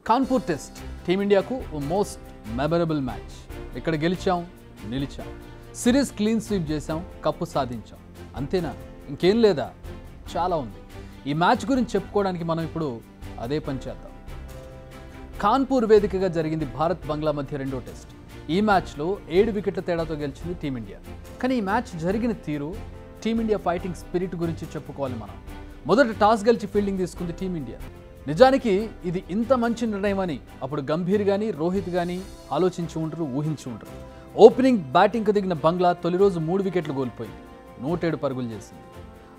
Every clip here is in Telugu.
కాన్పూర్ టెస్ట్ టీమిండియాకు మోస్ట్ మెమరబుల్ మ్యాచ్. ఇక్కడ గెలిచాం, నిలిచాం, సిరీస్ క్లీన్ స్వీప్ చేసాం, కప్పు సాధించాం. అంతేనా? ఇంకేం లేదా? చాలా ఉంది. ఈ మ్యాచ్ గురించి చెప్పుకోవడానికి మనం ఇప్పుడు అదే పని చేద్దాం. కాన్పూర్ వేదికగా జరిగింది భారత్ బంగ్లా మధ్య రెండో టెస్ట్. ఈ మ్యాచ్లో 7 వికెట్ల తేడాతో గెలిచింది టీమిండియా. కానీ ఈ మ్యాచ్ జరిగిన తీరు, టీమిండియా ఫైటింగ్ స్పిరిట్ గురించి చెప్పుకోవాలి మనం. మొదట టాస్ గెలిచి ఫీల్డింగ్ తీసుకుంది టీమిండియా. నిజానికి ఇది ఇంత మంచి నిర్ణయం అని అప్పుడు గంభీర్ కానీ రోహిత్ కానీ ఆలోచించి ఉండరు, ఊహించి ఉండరు. ఓపెనింగ్ బ్యాటింగ్కు దిగిన బంగ్లా తొలి రోజు 3 వికెట్లు కోల్పోయింది, 107 పరుగులు చేసింది.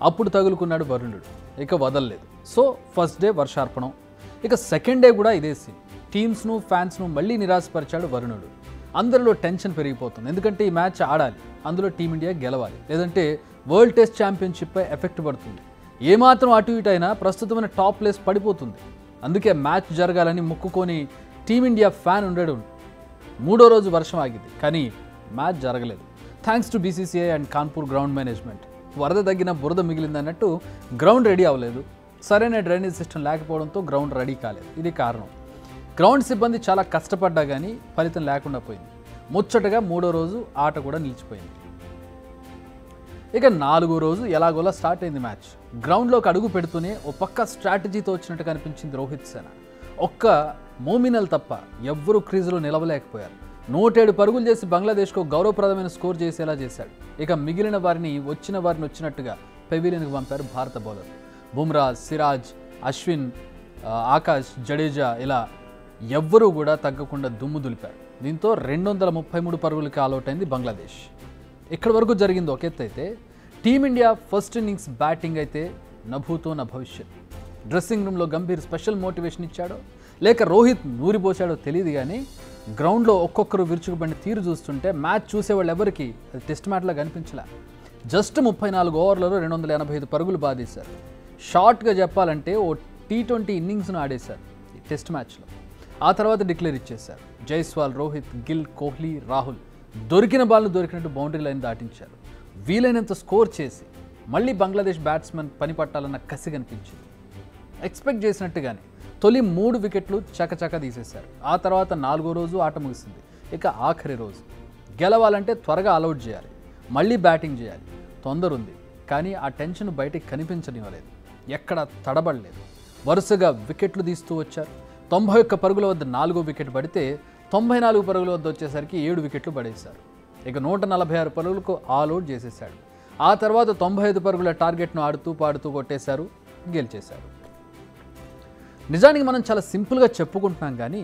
అప్పుడు తగులుకున్నాడు వరుణుడు, ఇక వదలలేదు. సో ఫస్ట్ డే వర్షార్పణం, ఇక సెకండ్ డే కూడా ఇదే సీన్. టీమ్స్ను ఫ్యాన్స్ను మళ్ళీ నిరాశపరిచాడు వరుణుడు. అందరిలో టెన్షన్ పెరిగిపోతుంది, ఎందుకంటే ఈ మ్యాచ్ ఆడాలి, అందులో టీమిండియా గెలవాలి, లేదంటే వరల్డ్ టెస్ట్ ఛాంపియన్షిప్పై ఎఫెక్ట్ పడుతుంది. ఏమాత్రం అటు ఇటు అయినా ప్రస్తుతమైన టాప్ ప్లేస్ పడిపోతుంది. అందుకే మ్యాచ్ జరగాలని మొక్కుకొని టీమిండియా ఫ్యాన్ ఉండడు. 3వ రోజు వర్షం ఆగింది, కానీ మ్యాచ్ జరగలేదు. Thanks to BCCI and Kanpur ground management. వరద తగ్గిన బురద మిగిలింది అన్నట్టు గ్రౌండ్ రెడీ అవ్వలేదు. సరైన డ్రైనేజ్ సిస్టమ్ లేకపోవడంతో గ్రౌండ్ రెడీ కాలేదు. ఇది కారణం. గ్రౌండ్ సిబ్బంది చాలా కష్టపడ్డా కానీ ఫలితం లేకుండా పోయింది. ముచ్చటగా 3వ రోజు ఆట కూడా నిలిచిపోయింది. ఇక 4వ రోజు ఎలాగోలా స్టార్ట్ అయింది మ్యాచ్. గ్రౌండ్లోకి అడుగు పెడుతూనే ఓ పక్క స్ట్రాటజీతో వచ్చినట్టు కనిపించింది రోహిత్ సేన. ఒక్క మోమినల్ తప్ప ఎవ్వరూ క్రీజులో నిలవలేకపోయారు. 107 పరుగులు చేసి బంగ్లాదేశ్కు గౌరవప్రదమైన స్కోర్ చేసేలా చేశాడు. ఇక మిగిలిన వారిని వచ్చినట్టుగా పెవిలియన్కు పంపారు భారత బౌలర్లు. బుమ్రా, సిరాజ్, అశ్విన్, ఆకాష్, జడేజా ఇలా ఎవ్వరూ కూడా తగ్గకుండా దుమ్ము దులిపారు. దీంతో 233 పరుగులకి ఆల్అౌట్ అయింది బంగ్లాదేశ్. ఇక్కడి వరకు జరిగింది ఒక ఎత్తు అయితే, టీమిండియా ఫస్ట్ ఇన్నింగ్స్ బ్యాటింగ్ అయితే నభూతో నా భవిష్యత్. డ్రెస్సింగ్ రూమ్లో గంభీర్ స్పెషల్ మోటివేషన్ ఇచ్చాడో లేక రోహిత్ నూరిపోసాడో తెలియదు, కానీ గ్రౌండ్లో ఒక్కొక్కరు విరుచుకుపడిన తీరు చూస్తుంటే మ్యాచ్ చూసేవాళ్ళు ఎవరికి అది టెస్ట్ మ్యాచ్లా కనిపించలే. జస్ట్ 34 ఓవర్లలో 285 పరుగులు బాధేశారు. షార్ట్గా చెప్పాలంటే ఓ T20 ఇన్నింగ్స్ను ఆడేశారు ఈ టెస్ట్ మ్యాచ్లో. ఆ తర్వాత డిక్లేర్ ఇచ్చేశారు. జైస్వాల్, రోహిత్, గిల్, కోహ్లీ, రాహుల్ దొరికిన బాల్ను దొరికినట్టు బౌండరీ లైన్ దాటించారు. వీలైనంత స్కోర్ చేసి మళ్ళీ బంగ్లాదేశ్ బ్యాట్స్మెన్ పని పట్టాలన్న కసి కనిపించింది. ఎక్స్పెక్ట్ చేసినట్టుగానే తొలి 3 వికెట్లు చకచక తీసేశారు. ఆ తర్వాత 4వ రోజు ఆట ముగిసింది. ఇక ఆఖరి రోజు గెలవాలంటే త్వరగా ఆల్అౌట్ చేయాలి, మళ్ళీ బ్యాటింగ్ చేయాలి. తొందర ఉంది, కానీ ఆ టెన్షన్ బయటికి కనిపించనివ్వలేదు. ఎక్కడ తడబడలేదు. వరుసగా వికెట్లు తీస్తూ వచ్చారు. 91 పరుగుల వద్ద 4వ వికెట్ పడితే 94 పరుగుల వద్ద వచ్చేసరికి 7 వికెట్లు పడేశారు. ఇక 146 పరుగులకు ఆల్అౌట్ చేసేశాడు. ఆ తర్వాత 95 పరుగుల టార్గెట్ను ఆడుతూ పాడుతూ కొట్టేశారు, గెలిచేశారు. నిజానికి మనం చాలా సింపుల్గా చెప్పుకుంటున్నాం, కానీ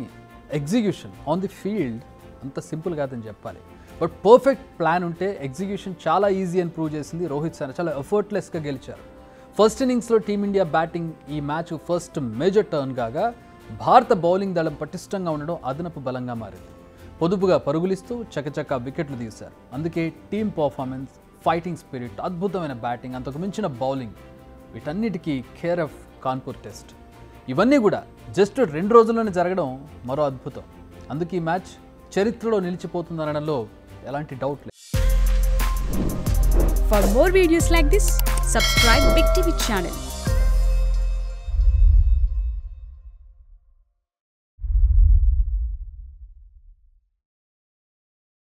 ఎగ్జిక్యూషన్ ఆన్ ది ఫీల్డ్ అంత సింపుల్ కాదని చెప్పాలి. బట్ పర్ఫెక్ట్ ప్లాన్ ఉంటే ఎగ్జిక్యూషన్ చాలా ఈజీ అని ప్రూవ్ చేసింది రోహిత్ సేన. చాలా ఎఫర్ట్లెస్గా గెలిచారు. ఫస్ట్ ఇన్నింగ్స్లో టీమిండియా బ్యాటింగ్ ఈ మ్యాచ్ ఫస్ట్ మేజర్ టర్న్ కాగా భారత బౌలింగ్ దళం పటిష్టంగా ఉండడం అదనపు బలంగా మారింది. పొదుపుగా పరుగులిస్తూ చకచక వికెట్లు తీశారు. అందుకే టీమ్ పర్ఫార్మెన్స్, ఫైటింగ్ స్పిరిట్, అద్భుతమైన బ్యాటింగ్, అంతకు మించిన బౌలింగ్, వీటన్నిటికీ కేర్ ఆఫ్ కాన్పూర్ టెస్ట్. ఇవన్నీ కూడా జస్ట్ 2 రోజుల్లోనే జరగడం మరో అద్భుతం. అందుకే ఈ మ్యాచ్ చరిత్రలో నిలిచిపోతుందనడంలో ఎలాంటి డౌట్ లేదు. For more videos like this, subscribe Big TV channel.